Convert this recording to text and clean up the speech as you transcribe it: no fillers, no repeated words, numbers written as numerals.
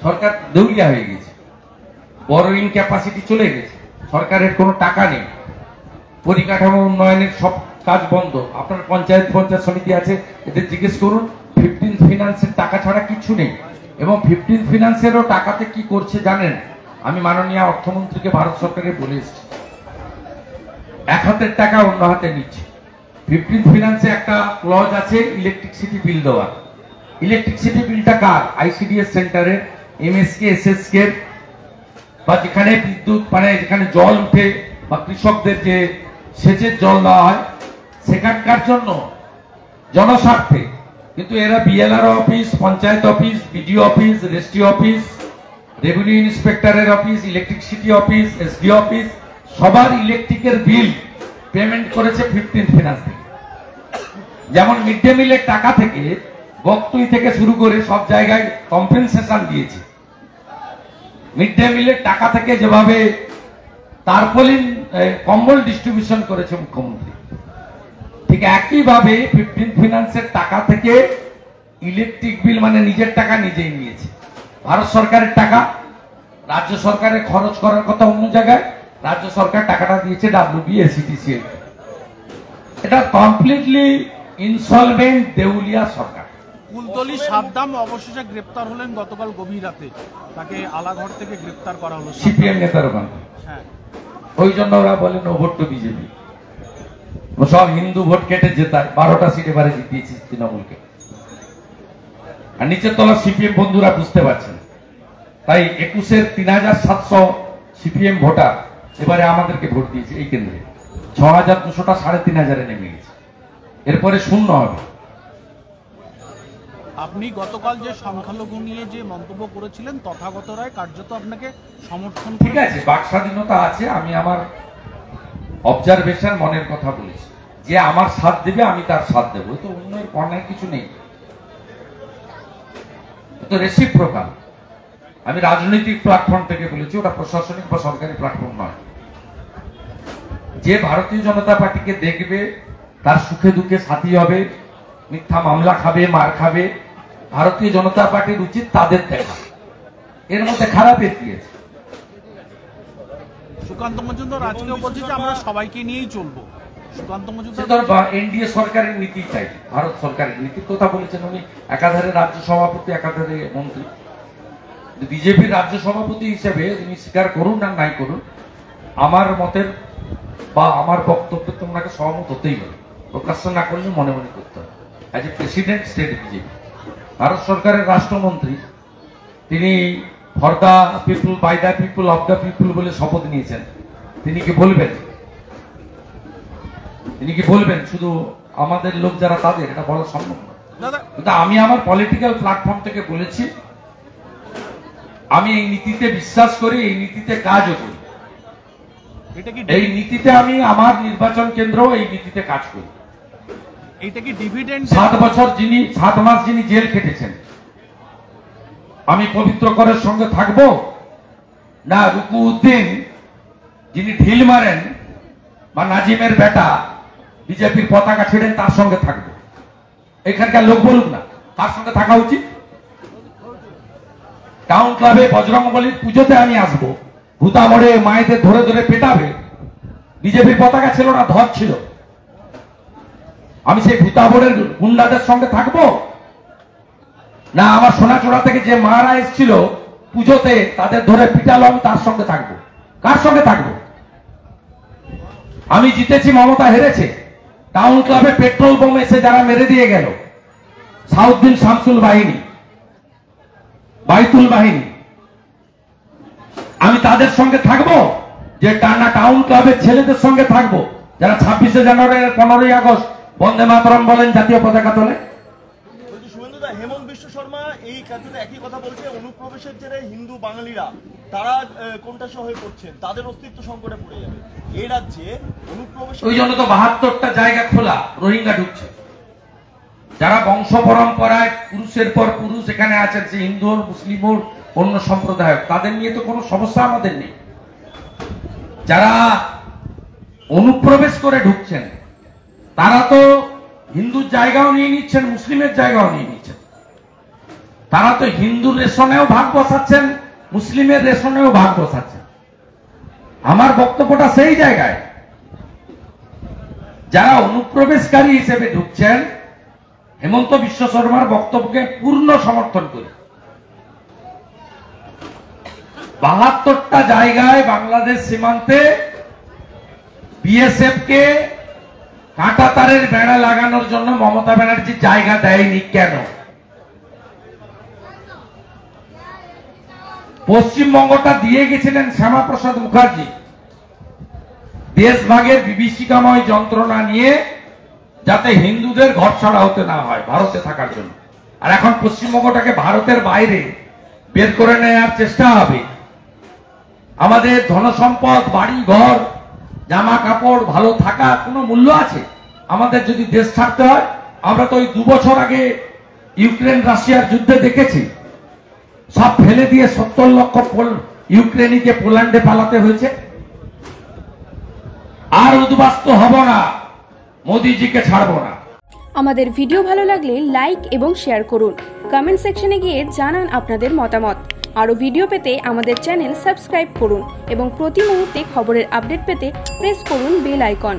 সরকার দেউলিয়া হয়ে গেছে, বরোইং ক্যাপাসিটি চলে গেছে, সরকারের কোনো টাকা নেই, পরিকাঠামো উন্নয়নের সব কাজ বন্ধ। আপনার পঞ্চায়েত সমিতি আছে, এদের জিজ্ঞেস করুন, 15th ফিনান্সের টাকা ছাড়া কিছু নেই। এবং 15th ফিনান্সেরও টাকাতে কি করছে জানেন? আমি মাননীয় অর্থমন্ত্রীকে ভারত সরকারে বলে এসেছি, এক হাতের টাকা অন্য হাতে নিচ্ছে। 15th ফিনান্সে একটা ক্লজ আছে ইলেকট্রিসিটি বিল দেওয়ার। ইলেকট্রিসিটি বিলটা কার? আইসিডিএস সেন্টারের, এমএসকে, এসএসকে, বা যেখানে বিদ্যুৎ মানে যেখানে জল উঠে বা কৃষকদের যে সেচের জল দেওয়া হয় সেখানকার জন্য, জনস্বার্থে। কিন্তু এরা BLR office, panchayat office, BDO office, registry office, revenue ইন্সপেক্টরের office, electricity office, SD office, সবার ইলেকট্রিকের বিল পেমেন্ট করেছে 15th ফিনান্স থেকে। যেমন মিড ডে মিলের টাকা থেকে, বক্তুই থেকে শুরু করে সব জায়গায় কম্পেনসেশন দিয়েছে। মিড ডে মিলের টাকা থেকে যেভাবে তারপলিন কম্বল ডিস্ট্রিবিউশন করেছে মুখ্যমন্ত্রী, ঠিক একইভাবে 15th ফিনান্সের টাকা থেকে ইলেকট্রিক বিল মানে নিজের টাকা নিজেই নিয়েছে। ভারত সরকারের টাকা রাজ্য সরকারের খরচ করার কথা অন্য জায়গায়, রাজ্য সরকার টাকাটা দিয়েছে WBSETC। এটা কমপ্লিটলি ইনসলভেন্ট দেউলিয়া সরকার। কুলতলি সাদ্দাম অবশেষে গ্রেপ্তার হলেন গতকাল গভীর রাতে, তাকে আলাঘর থেকে গ্রেপ্তার করা হলো সিপিএম নেতার ওখানে। হ্যাঁ, ওই জন্য ওরা বলে নো ভোট টু বিজেপি, সব হিন্দু ভোট কেটে জেতায়, 12টা সিট এবারে জিতিয়েছে তৃণমূলকে। আর নিচের তলা সিপিএম বন্ধুরা বুঝতে পারছেন, তাই 21-এর 3700 সিপিএম ভোটার এবারে আমাদেরকে ভোট দিয়েছে এই কেন্দ্রে। 6200টা 3500-এ নেমে গেছে, এরপরে শূন্য হবে। আপনি গতকাল যে সংখ্যালঘু নিয়ে যে মন্তব্য করেছিলেন, তথাগত রায় কার্যত আপনাকে সমর্থন। ঠিক আছে, বাক স্বাধীনতা আছে, আমি আমার অবজারভেশন মনের কথা বলেছি, যে আমার সাথ দেবে আমি তার সাথ দেবো, তো অন্যের কর্ণের কিছু নেই, তো রেসিপ্রোকাল। আমি রাজনৈতিক প্ল্যাটফর্ম থেকে বলেছি, ওটা প্রশাসনিক বা সরকারি প্ল্যাটফর্ম নয়। যে ভারতীয় জনতা পার্টিকে দেখবে তার সুখে দুঃখে সাথী হবে, মিথ্যা মামলা খাবে, মার খাবে, ভারতীয় জনতা পার্টির উচিত তাদের দেখা। এর মধ্যে খারাপের কি আছে? সুকান্ত মজুমদার আজকেও বলছে যে আমরা সবাইকে নিয়েই চলবো। সুকান্ত মজুমদার এনডিএ সরকারের নীতি চাই, ভারত সরকারের নীতির কথা বলেছেন উনি। একাধারে রাজ্য সভাপতি, একাধারে মন্ত্রী। বিজেপির রাজ্য সভাপতি হিসেবে তিনি স্বীকার করুন না নাই করুন, আমার মতের বা আমার বক্তব্যে তো ওনাকে সহমত হতেই হবে, প্রকাশ্য না করলে মনে মনে করতে হবে। As a president state BJP, Bharat সরকারের রাষ্ট্রমন্ত্রী, তিনি for the people, by the people, of the people বলে শপথ নিয়েছেন। তিনি কি বলবেন, তিনি কি বলবেন শুধু আমাদের লোক যারা তাদের? এটা বলা সম্ভব না। কিন্তু আমি আমার পলিটিক্যাল প্ল্যাটফর্ম থেকে বলেছি, আমি এই নীতিতে বিশ্বাস করি, এই নীতিতে কাজও করি। এই নীতিতে আমি আমার নির্বাচন কেন্দ্র এই নীতিতে কাজ করি। এইটা কি ডিভিডেন্ড? 7 বছর যিনি 7 মাস যিনি জেল খেটেছেন, আমি পবিত্র করের সঙ্গে থাকবো না রুকু উদ্দিন যিনি ঢিল মারেন বা নাজিমের বেটা বিজেপির পতাকা ছেড়েন তার সঙ্গে থাকবো? এখানকার লোক বলুক না কার সঙ্গে থাকা উচিত। টাউন ক্লাবে বজরংবলীর পুজোতে আমি আসবো, ভূতা মোড়ে মায়েদের ধরে ধরে পেটাবে, বিজেপির পতাকা ছিল না, ধ্বজ ছিল। আমি সেই ভূতা মোড়ের গুন্ডাদের সঙ্গে থাকবো না আমার সোনাচূড়া থেকে যে মারা এসেছিল পুজোতে তাদের ধরে পিটালো আমি তার সঙ্গে থাকবো? কার সঙ্গে থাকবো? আমি জিতেছি, মমতা হেরেছে। টাউন ক্লাবে পেট্রোল বোম এসে যারা মেরে দিয়ে গেল, সাউদ্দিন শামসুল বাহিনী, বাইতুল বাহিনী, আমি তাদের সঙ্গে থাকবো? যে টানা টাউন ক্লাবের ছেলেদের সঙ্গে থাকবো যারা 26শে জানুয়ারি, 15ই আগস্ট বন্দে মাতরম বলেন, জাতীয় পতাকা তোলে? হেমন্ত বিশ্ব শর্মা এই কাজে একই কথা বলছে, অনুপ্রবেশের জেরে হিন্দু বাঙালিরা তারা কোনটা হয়ে পড়ছেন, তাদের অস্তিত্ব সংকটে পড়ে যাবে এই রাজ্যে অনুপ্রবেশ। ওই জন্য তো 72টা জায়গা খোলা, রোহিঙ্গা ঢুকছে। যারা বংশ পরম্পরায় পুরুষের পর পুরুষ এখানে আছেন, সে হিন্দু হোক, মুসলিম হোক, অন্য সম্প্রদায় হোক, তাদের নিয়ে তো কোনো সমস্যা আমাদের নেই। যারা অনুপ্রবেশ করে ঢুকছেন তারা তো হিন্দুর জায়গাও নিয়ে নিচ্ছেন, মুসলিমের জায়গাও নিয়ে নিচ্ছেন। তারা তো হিন্দুর রেশনেও ভাগ বসাচ্ছেন, মুসলিমের রেশনেও ভাগ বসাচ্ছেন। আমার বক্তব্যটা সেই জায়গায়, যারা অনুপ্রবেশকারী হিসেবে ঢুকছেন, হেমন্ত বিশ্ব শর্মার বক্তব্যকে পূর্ণ সমর্থন করি। 72টা জায়গায় বাংলাদেশ সীমান্তে বিএসএফ কে কাঁটা তারের বেড়া লাগানোর জন্য মমতা ব্যানার্জি জায়গা দেয়নি কেন? পশ্চিমবঙ্গটা দিয়ে গেছিলেন শ্যামাপ্রসাদ মুখার্জি দেশভাগের বিভীষিকাময় যন্ত্রণা নিয়ে, যাতে হিন্দুদের ঘরছাড়া হতে না হয় ভারতে থাকার জন্য। আর এখন পশ্চিমবঙ্গটাকে ভারতের বাইরে বের করে নেওয়ার চেষ্টা হবে। আমাদের ধনসম্পদ, বাড়ি ঘর, জামা কাপড়, ভালো থাকা কোনো মূল্য আছে? আমাদের যদি দেশ ছাড়তে হয়, আমরা তো ওই 2 বছর আগে ইউক্রেন রাশিয়ার যুদ্ধে দেখেছি, সব ফেলে দিয়ে 70 লক্ষ ইউক্রেনিকে পোল্যান্ডে পালাতে হয়েছে। আর উদ্বাস্ত হব না, মোদিজিকে ছাড়বো না। আমাদের ভিডিও ভালো লাগলে লাইক এবং শেয়ার করুন। কমেন্ট সেকশনে গিয়ে জানান আপনাদের মতামত। আরও ভিডিও পেতে আমাদের চ্যানেল সাবস্ক্রাইব করুন এবং প্রতি মুহূর্তে খবরের আপডেট পেতে প্রেস করুন বেল আইকন।